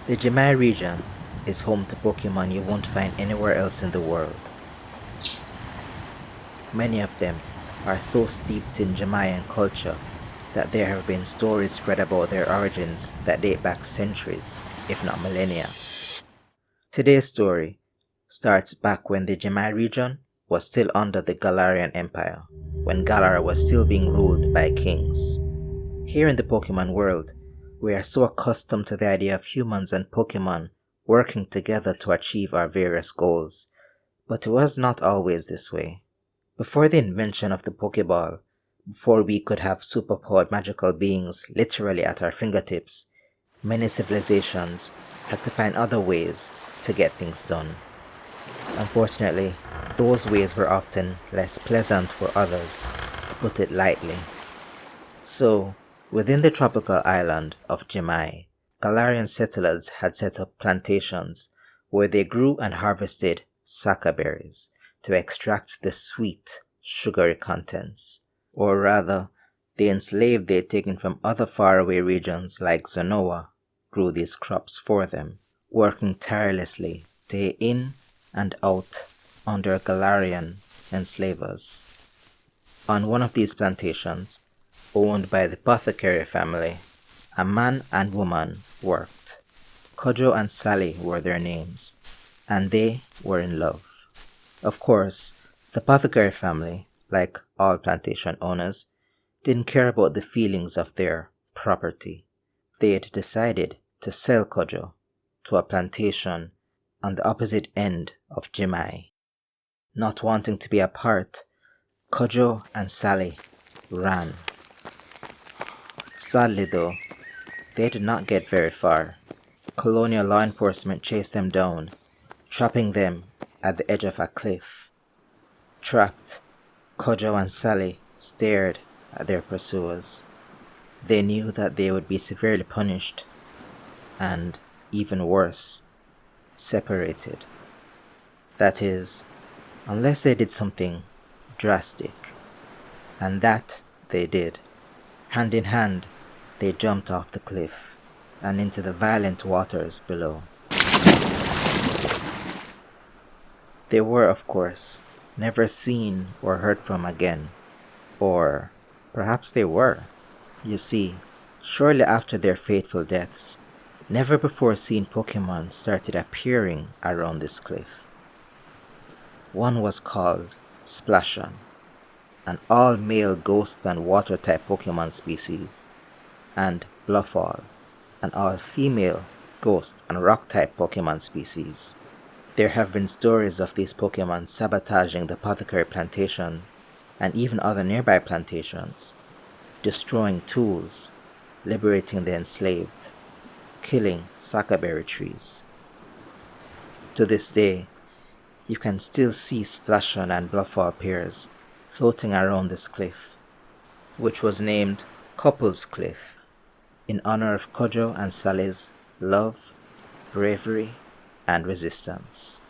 The Jemai region is home to Pokemon you won't find anywhere else in the world. Many of them are so steeped in Jamaican culture that there have been stories spread about their origins that date back centuries, if not millennia. Today's story starts back when the Jemai region was still under the Galarian Empire, when Galar was still being ruled by kings. Here in the Pokemon world, we are so accustomed to the idea of humans and Pokemon working together to achieve our various goals, but it was not always this way. Before the invention of the Pokéball, before we could have superpowered magical beings literally at our fingertips, many civilizations had to find other ways to get things done. Unfortunately, those ways were often less pleasant for others, to put it lightly. So, within the tropical island of Jemai, Galarian settlers had set up plantations where they grew and harvested saka berries to extract the sweet, sugary contents. Or rather, the enslaved they had taken from other faraway regions like Zonoa grew these crops for them, working tirelessly day in and out under Galarian enslavers. On one of these plantations, owned by the Apothecary family, a man and woman worked. Kojo and Sally were their names, and they were in love. Of course, the Apothecary family, like all plantation owners, didn't care about the feelings of their property. They had decided to sell Kojo to a plantation on the opposite end of Jemai. Not wanting to be apart, Kojo and Sally ran. Sadly though, they did not get very far. Colonial law enforcement chased them down, trapping them at the edge of a cliff. Trapped, Kojo and Sally stared at their pursuers. They knew that they would be severely punished, and, even worse, separated. That is, unless they did something drastic. And that they did. Hand in hand, they jumped off the cliff and into the violent waters below. They were, of course, never seen or heard from again. Or perhaps they were. You see, shortly after their fateful deaths, never before seen Pokemon started appearing around this cliff. One was called Splashon, an all-male ghost and water-type Pokemon species, and Bluffall, an all-female ghost and rock-type Pokemon species. There have been stories of these Pokemon sabotaging the Apothecary plantation and even other nearby plantations, destroying tools, liberating the enslaved, killing sakaberry trees. To this day, you can still see Splashon and Bluffall pairs floating around this cliff, which was named Couples Cliff in honor of Kojo and Sally's love, bravery, and resistance.